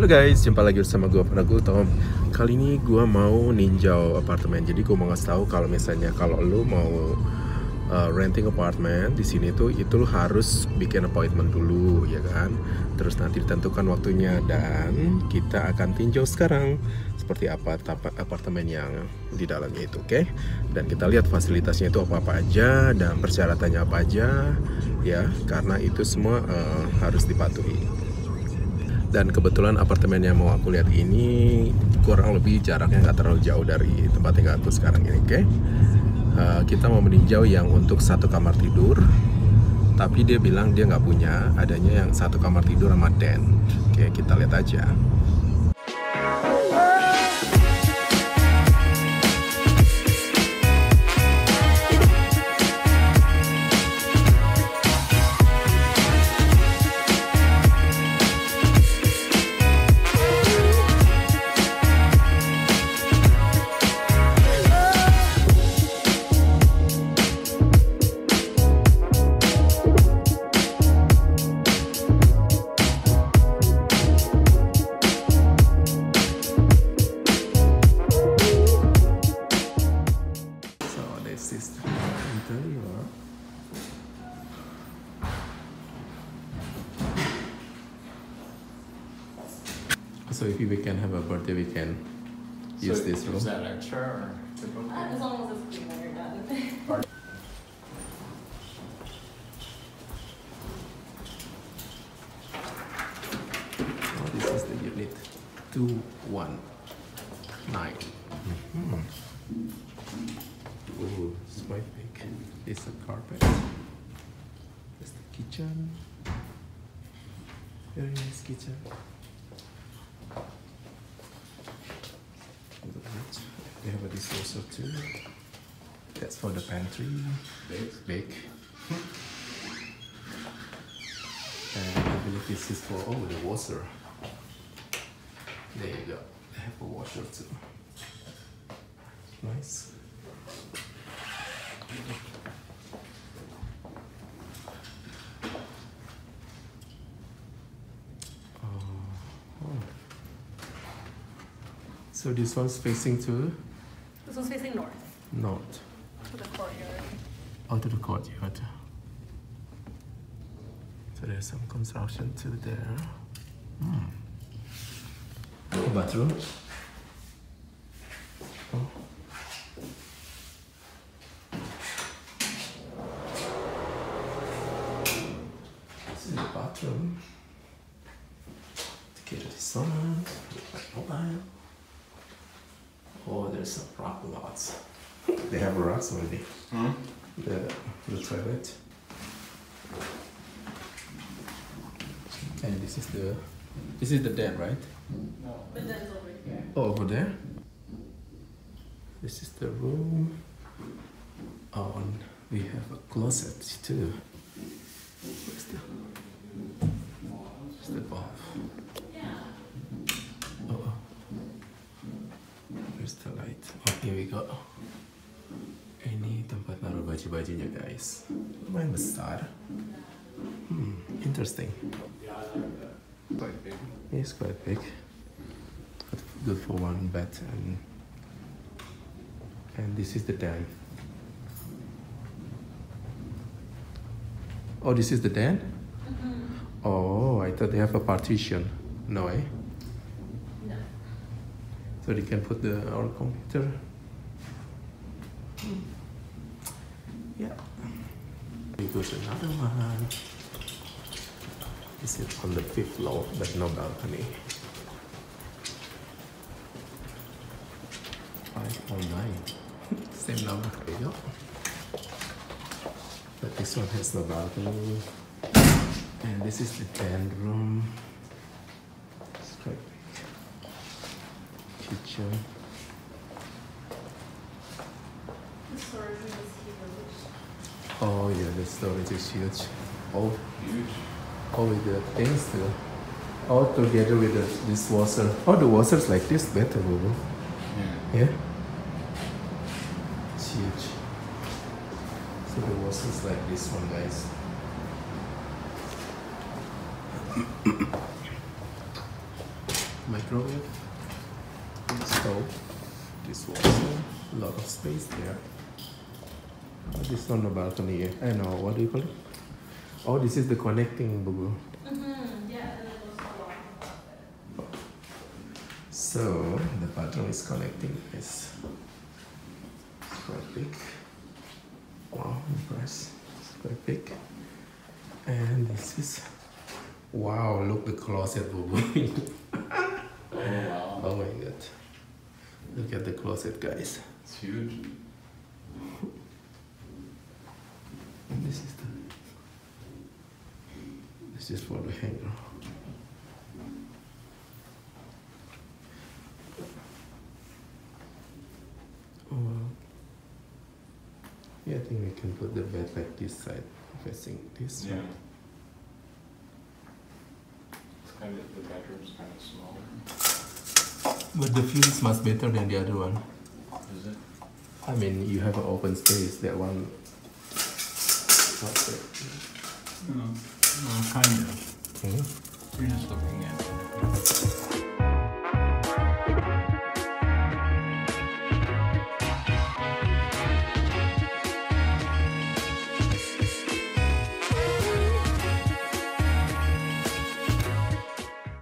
Halo guys, jumpa lagi bersama gue Panda Gultom. Kali ini gue mau ninjau apartemen. Jadi gue mau ngasih tahu kalau misalnya kalau lu mau renting apartemen di sini tuh itu lu harus bikin appointment dulu, ya kan? Terus nanti ditentukan waktunya dan kita akan tinjau sekarang seperti apa apartemen yang di dalamnya itu, oke? Dan kita lihat fasilitasnya itu apa aja dan persyaratannya apa aja, ya, karena itu semua harus dipatuhi. Dan kebetulan apartemen yang mau aku lihat ini kurang lebih jaraknya nggak terlalu jauh dari tempat tinggal aku sekarang ini, oke? Kita mau meninjau yang untuk satu kamar tidur, tapi dia bilang dia nggak punya, adanya yang satu kamar tidur sama den. Oke, kita lihat aja. So if we can have a birthday, we can use this room. Is that extra or typical? As long as it's clean when you're done. Oh, this is the unit 219. Oh, it's quite big. It's a carpet. There's the kitchen. Very nice kitchen. We have a dishwasher too. That's for the pantry. Big. And I believe this is for the washer. There you go. They have a washer too. Nice. So this one's facing to? This one's facing north. North. To the courtyard. Oh, to the courtyard. So there's some construction too there. Bathroom. Oh. This is the bathroom. To get to this one. Mobile. Oh, there's some rock lots. They have rocks already. The toilet. And this is the den, right? No. The den's over here. Oh, over there. This is the room. Oh, and we have a closet too. Where's the bath? Oh. Where's the light? Oh, here we go. Ini tempat naruh baju-bajunya, guys. Lumayan besar. Interesting. Quite big. It's quite big. Good for one bed and this is the den. Oh, this is the den? Oh, I thought they have a partition. No, eh? No. So they can put our computer. Yeah. We go to another one. This is on the 5th floor, but no balcony. 509. Same number. There you go. But this one has no balcony. And this is the den room. It's quite big. Kitchen. The storage room is huge. Oh yeah, the storage is huge. Oh, Huge. oh, with the things too. All together with the dishwasher. Oh, the washer's like this better, Boo. Yeah. Yeah? It's huge. So the washer's like this one, guys. microwave, stove, dishwasher, a lot of space there. This on the balcony. I know, what do you call it? Oh, this is the connecting boo. Yeah, and then it goes along above it. So the bathroom is connecting. It's quite big. Wow, impressed. It's quite big. And this is, wow, look the closet, boo boo. Oh wow. Oh my god. Look at the closet, guys. It's huge. And this is for the hanger. Oh wow. Yeah, I think we can put the bed like this side, facing this Yeah. way. It's kind of, the bedroom's kind of smaller. But the view is much better than the other one. Is it? I mean, you have an open space. That one. What's it? No, kind of. Hmm? You're just looking at it.